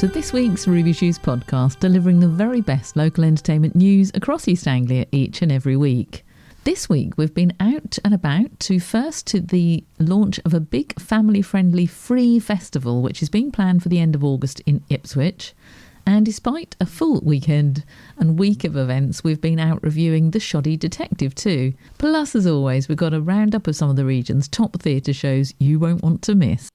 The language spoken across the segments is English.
to this week's Ruby Shoes podcast, delivering the very best local entertainment news across East Anglia each and every week. This week we've been out and about to the launch of a big family-friendly free festival which is being planned for the end of August in Ipswich. And despite a full weekend and week of events, we've been out reviewing the Shoddy Detective too. Plus, as always, we've got a roundup of some of the region's top theatre shows you won't want to miss.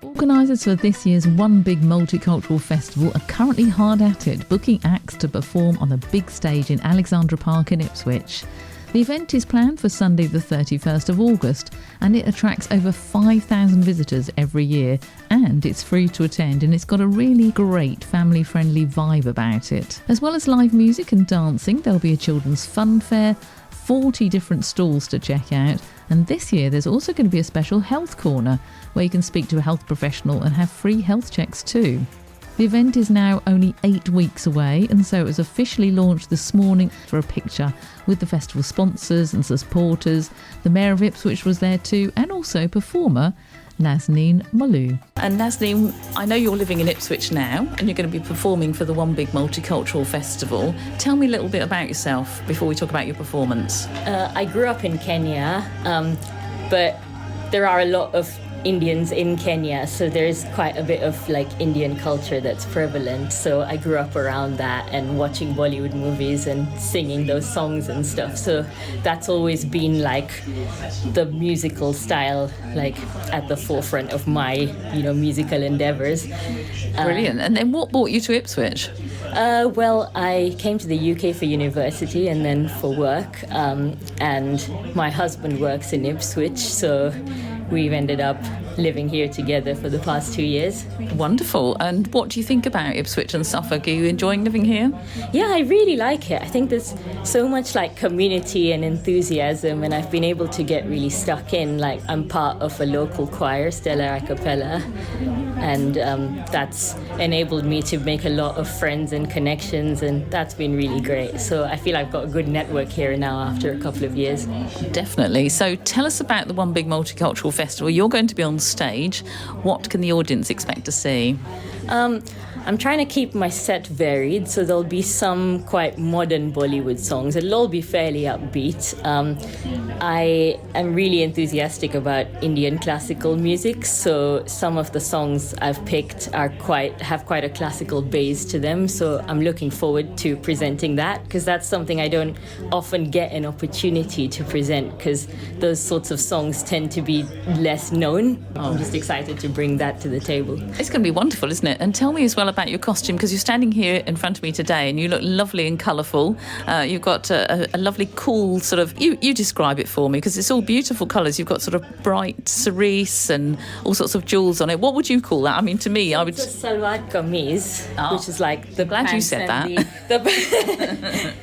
Organisers for this year's One Big Multicultural Festival are currently hard at it, booking acts to perform on a big stage in Alexandra Park in Ipswich. The event is planned for Sunday the 31st of August and it attracts over 5,000 visitors every year, and it's free to attend and it's got a really great family-friendly vibe about it. As well as live music and dancing, there'll be a children's fun fair, 40 different stalls to check out, and this year there's also going to be a special health corner where you can speak to a health professional and have free health checks too. The event is now only 8 weeks away, and so it was officially launched this morning for a picture with the festival sponsors and supporters. The Mayor of Ipswich was there too, and also performer Nazneen Malou. And Nazneen, I know you're living in Ipswich now and you're going to be performing for the One Big Multicultural Festival. Tell me a little bit about yourself before we talk about your performance. I grew up in Kenya, but there are a lot of Indians in Kenya, so there's quite a bit of like Indian culture that's prevalent. So I grew up around that and watching Bollywood movies and singing those songs and stuff. So that's always been like the musical style, like at the forefront of my, musical endeavors. Brilliant. And then what brought you to Ipswich? Well, I came to the UK for university and then for work, and my husband works in Ipswich, so we've ended up living here together for the past 2 years. Wonderful. And what do you think about Ipswich and Suffolk? Are you enjoying living here? Yeah, I really like it. I think there's so much like community and enthusiasm, and I've been able to get really stuck in. Like, I'm part of a local choir, Stellar a Cappella, and that's enabled me to make a lot of friends and connections, and that's been really great. So I feel I've got a good network here now after a couple of years. Definitely. So tell us about the One Big Multicultural Festival. You're going to be on stage. What can the audience expect to see? I'm trying to keep my set varied, so there'll be some quite modern Bollywood songs. It'll all be fairly upbeat. I am really enthusiastic about Indian classical music, so some of the songs I've picked have quite a classical base to them. So I'm looking forward to presenting that, because that's something I don't often get an opportunity to present, because those sorts of songs tend to be less known. I'm just excited to bring that to the table. It's going to be wonderful, isn't it? And tell me as well about your costume, because you're standing here in front of me today and you look lovely and colourful. You've got a lovely cool sort of, you describe it for me, because it's all beautiful colours. You've got sort of bright cerise and all sorts of jewels on it. What would you call that? I mean, to me, I would... It's a salwar kameez, which is like the glad pants you said that.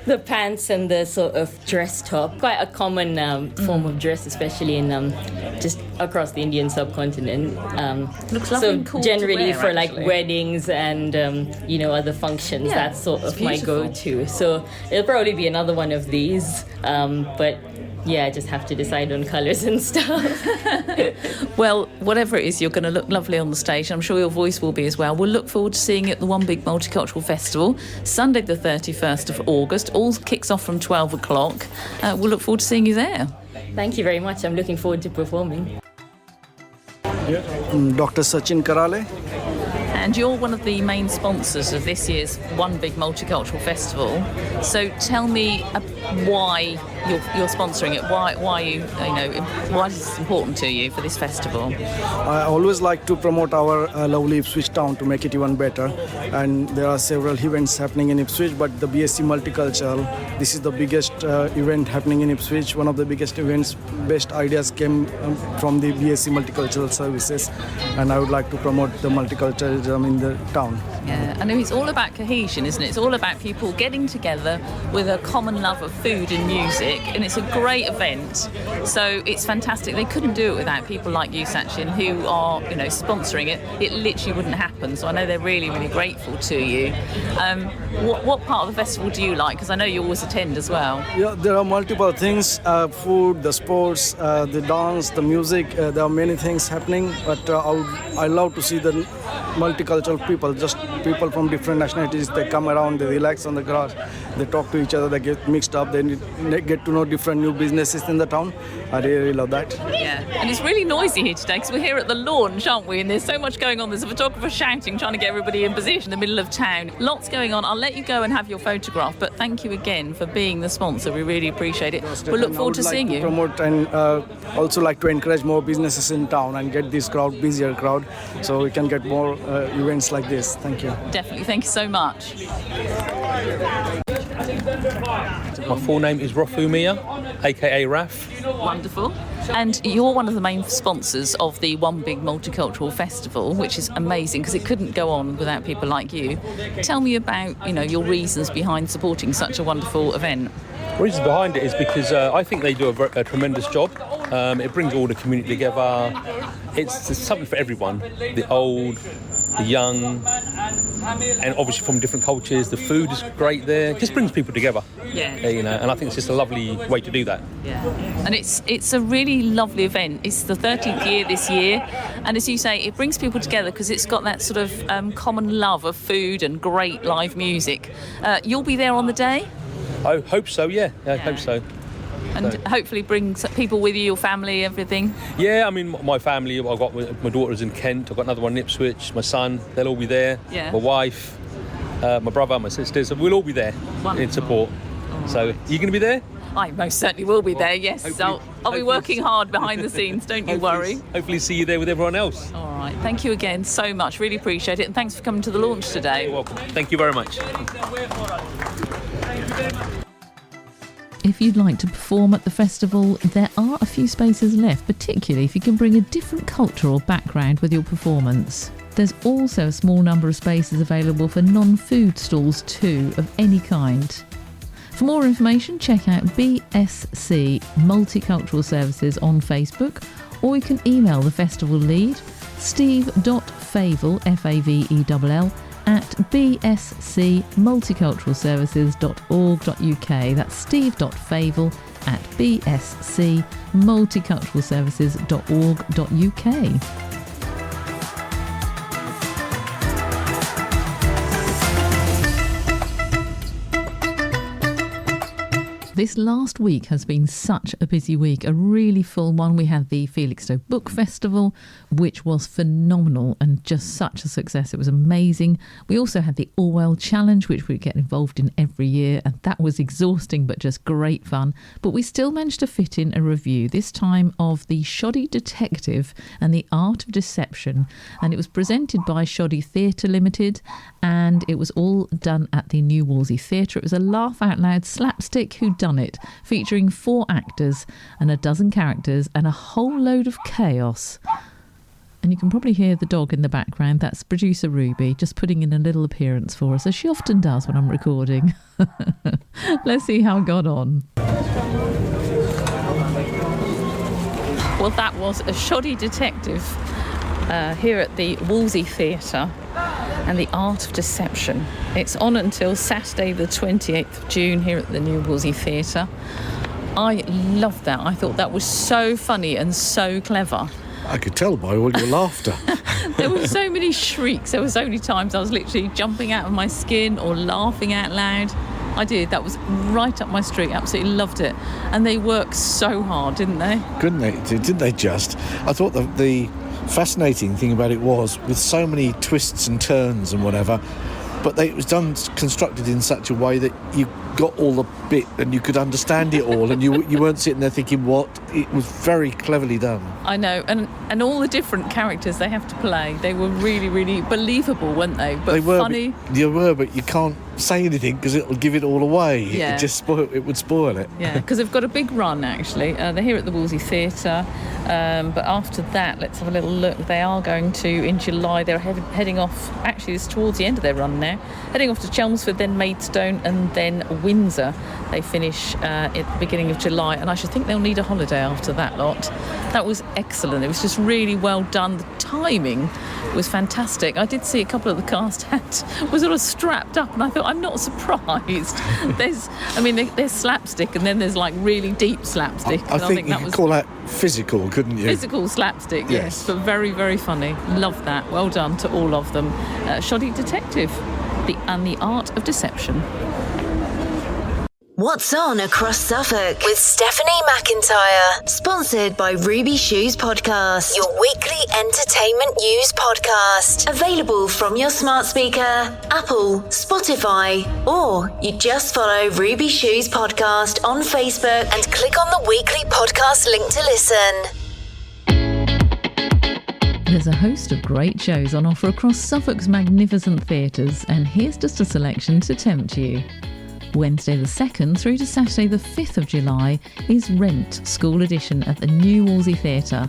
The pants and the sort of dress top. Quite a common form of dress, especially in just across the Indian subcontinent. Looks lovely and cool generally to wear, for like actually. weddings and other functions, Yeah, that's sort of it's my beautiful. go-to. So it'll probably be another one of these, but yeah, I just have to decide on colours and stuff. Well, whatever it is, you're going to look lovely on the stage. I'm sure your voice will be as well. We'll look forward to seeing you at the One Big Multicultural Festival, Sunday the 31st of August. All kicks off from 12 o'clock. We'll look forward to seeing you there. Thank you very much. I'm looking forward to performing. Dr. Sachin Karale. And you're one of the main sponsors of this year's One Big Multicultural Festival. So tell me why you're sponsoring it. Why is this important to you for this festival? I always like to promote our lovely Ipswich town to make it even better. And there are several events happening in Ipswich, but the BSc Multicultural, this is the biggest event happening in Ipswich. One of the biggest events, best ideas came from the BSc Multicultural Services. And I would like to promote the multiculturalism in the town. Yeah, I know it's all about cohesion, isn't it? It's all about people getting together with a common love of food and music, and it's a great event. So it's fantastic. They couldn't do it without people like you, Sachin, who are, sponsoring it. It literally wouldn't happen. So I know they're really, really grateful to you. What part of the festival do you like? Because I know you always attend as well. Yeah, there are multiple things: food, the sports, the dance, the music. There are many things happening. But I love to see the multicultural people, just people from different nationalities. They come around, they relax on the grass, they talk to each other, they get mixed up, they get to know different new businesses in the town. I really love that. Yeah, and it's really noisy here today because we're here at the launch, aren't we? And there's so much going on. There's a photographer shouting, trying to get everybody in position in the middle of town. Lots going on. I'll let you go and have your photograph, but thank you again for being the sponsor. We really appreciate it. We'll look forward to seeing you. Promote and also like to encourage more businesses in town and get this busier crowd, so we can get more events like this. Thank you. Definitely. Thank you so much. My full name is Rafu Mia, aka Raf. Wonderful. And you're one of the main sponsors of the One Big Multicultural Festival, which is amazing because it couldn't go on without people like you. Tell me about, your reasons behind supporting such a wonderful event. The reason behind it is because I think they do a tremendous job. It brings all the community together. It's something for everyone, the old, the young, and obviously from different cultures. The food is great there. It just brings people together. Yeah. And I think it's just a lovely way to do that. Yeah. And it's a really lovely event. It's the 13th year this year, and as you say, it brings people together because it's got that sort of common love of food and great live music. You'll be there on the day? I hope so, yeah. I hope so. And hopefully bring people with you, your family, everything? Yeah, I mean, my family, I've got my daughter's in Kent, I've got another one in Ipswich, my son, they'll all be there. Yeah. My wife, my brother, my sisters, so we'll all be there. Wonderful. In support. So, are you going to be there? I most certainly will be there, yes. I'll be working hard behind the scenes, don't you worry. Hopefully see you there with everyone else. All right, thank you again so much, really appreciate it, and thanks for coming to the launch today. You're welcome. Thank you very much. If you'd like to perform at the festival, there are a few spaces left, particularly if you can bring a different cultural background with your performance. There's also a small number of spaces available for non-food stalls too, of any kind. For more information, check out BSC Multicultural Services on Facebook, or you can email the festival lead, steve.favell, Favell, at bscmulticulturalservices.org.uk. That's steve.favell at bscmulticulturalservices.org.uk. This last week has been such a busy week, a really full one. We had the Felixstowe Book Festival, which was phenomenal and just such a success. It was amazing. We also had the Orwell Challenge, which we get involved in every year, and that was exhausting but just great fun. But we still managed to fit in a review, this time of the Shoddy Detective and the Art of Deception, and it was presented by Shoddy Theatre Limited, and it was all done at the New Wolsey Theatre. It was a laugh-out-loud slapstick whodunit, featuring 4 actors and a dozen characters and a whole load of chaos. And you can probably hear the dog in the background. That's producer Ruby just putting in a little appearance for us, as she often does when I'm recording. Let's see how it got on. Well, that was a Shoddy Detective here at the Wolsey Theatre and the Art of Deception. It's on until Saturday the 28th of June here at the New Wolsey Theatre. I loved that. I thought that was so funny and so clever. I could tell by all your laughter. There were so many shrieks. There were so many times I was literally jumping out of my skin or laughing out loud. I did. That was right up my street. Absolutely loved it. And they worked so hard, didn't they? Couldn't they? Didn't they just? I thought the fascinating thing about it was, with so many twists and turns and whatever, but it was constructed in such a way that you got all the bit and you could understand it all, and you weren't sitting there thinking what. It was very cleverly done. I know, and all the different characters they have to play, they were really, really believable, weren't they? But they were, funny. But you can't say anything because it'll give it all away. Yeah. It would spoil it. Yeah, because they've got a big run, actually. They're here at the Wolsey Theatre. But after that, let's have a little look. They are going to, in July, they're heading off, actually it's towards the end of their run now, heading off to Chelmsford, then Maidstone, and then Windsor. They finish at the beginning of July, and I should think they'll need a holiday after that lot. That was excellent. It was just really well done. The timing was fantastic. I did see a couple of the cast was sort of strapped up, and I thought, I'm not surprised. There's slapstick, and then there's like really deep slapstick. I think you could call that physical, couldn't you? Physical slapstick, yes, but very, very funny. Love that. Well done to all of them. Shoddy Detective, and the Art of Deception. What's on across Suffolk with Stephanie McIntyre. Sponsored by Ruby Shoes Podcast, your weekly entertainment news podcast. Available from your smart speaker, Apple, Spotify, or you just follow Ruby Shoes Podcast on Facebook and click on the weekly podcast link to listen. There's a host of great shows on offer across Suffolk's magnificent theatres, and here's just a selection to tempt you. Wednesday the 2nd through to Saturday the 5th of July is Rent School Edition at the New Wolsey Theatre.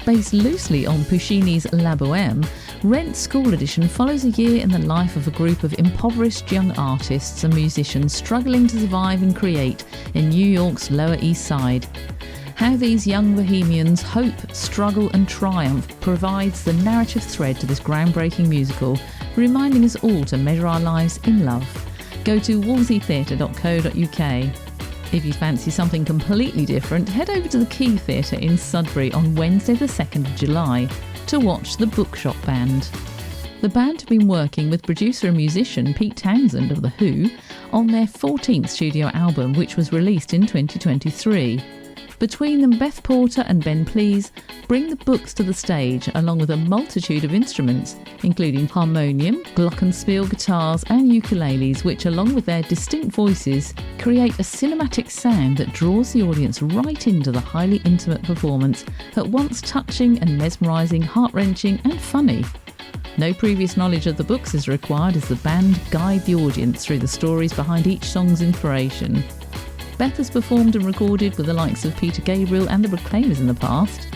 Based loosely on Puccini's La Bohème, Rent School Edition follows a year in the life of a group of impoverished young artists and musicians struggling to survive and create in New York's Lower East Side. How these young bohemians hope, struggle and triumph provides the narrative thread to this groundbreaking musical, reminding us all to measure our lives in love. Go to wolseytheatre.co.uk. If you fancy something completely different, head over to the Key Theatre in Sudbury on Wednesday the 2nd of July to watch the Bookshop Band. The band have been working with producer and musician Pete Townsend of The Who on their 14th studio album, which was released in 2023. Between them, Beth Porter and Ben Please bring the books to the stage along with a multitude of instruments, including harmonium, glockenspiel guitars and ukuleles, which along with their distinct voices create a cinematic sound that draws the audience right into the highly intimate performance, at once touching and mesmerising, heart-wrenching and funny. No previous knowledge of the books is required as the band guide the audience through the stories behind each song's inspiration. Beth has performed and recorded with the likes of Peter Gabriel and the Proclaimers in the past.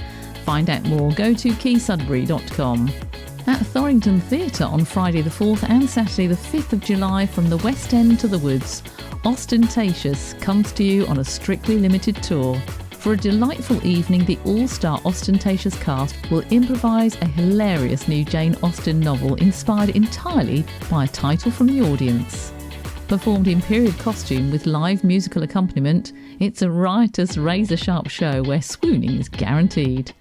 Find out more, go to keysudbury.com. At Thorrington Theatre on Friday the 4th and Saturday the 5th of July, from the West End to the Woods, Ostentatious comes to you on a strictly limited tour. For a delightful evening, the all-star Ostentatious cast will improvise a hilarious new Jane Austen novel inspired entirely by a title from the audience. Performed in period costume with live musical accompaniment, it's a riotous, razor-sharp show where swooning is guaranteed.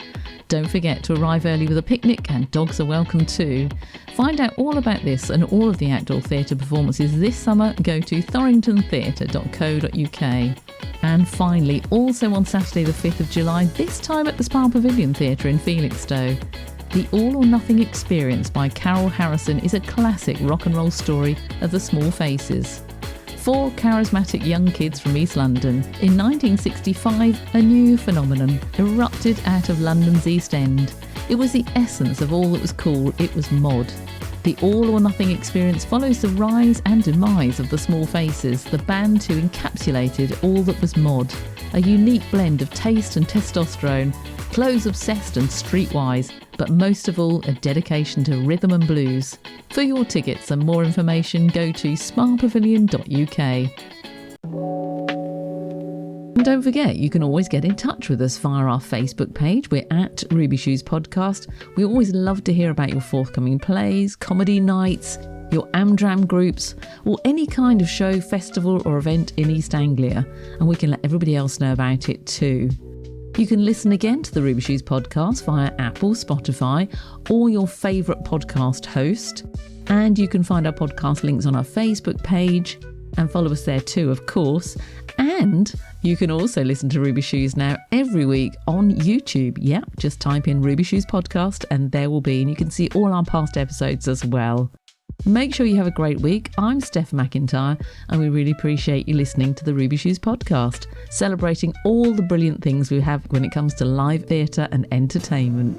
Don't forget to arrive early with a picnic, and dogs are welcome too. Find out all about this and all of the outdoor theatre performances this summer. Go to thoringtontheatre.co.uk. And finally, also on Saturday the 5th of July, this time at the Spa Pavilion Theatre in Felixstowe, The All or Nothing Experience by Carol Harrison is a classic rock and roll story of the Small Faces. 4 charismatic young kids from East London. In 1965, a new phenomenon erupted out of London's East End. It was the essence of all that was cool. It was mod. The All or Nothing Experience follows the rise and demise of the Small Faces, the band who encapsulated all that was mod. A unique blend of taste and testosterone, clothes obsessed and streetwise, but most of all, a dedication to rhythm and blues. For your tickets and more information, go to spapavilion.uk. And don't forget, you can always get in touch with us via our Facebook page. We're at Ruby Shoes Podcast. We always love to hear about your forthcoming plays, comedy nights, your Amdram groups, or any kind of show, festival or event in East Anglia, and we can let everybody else know about it too. You can listen again to the Ruby Shoes Podcast via Apple, Spotify, or your favourite podcast host. And you can find our podcast links on our Facebook page and follow us there too, of course. And you can also listen to Ruby Shoes now every week on YouTube. Yep, just type in Ruby Shoes Podcast and there will be, and you can see all our past episodes as well. Make sure you have a great week. I'm Steph McIntyre, and we really appreciate you listening to the Ruby Shoes Podcast, celebrating all the brilliant things we have when it comes to live theatre and entertainment.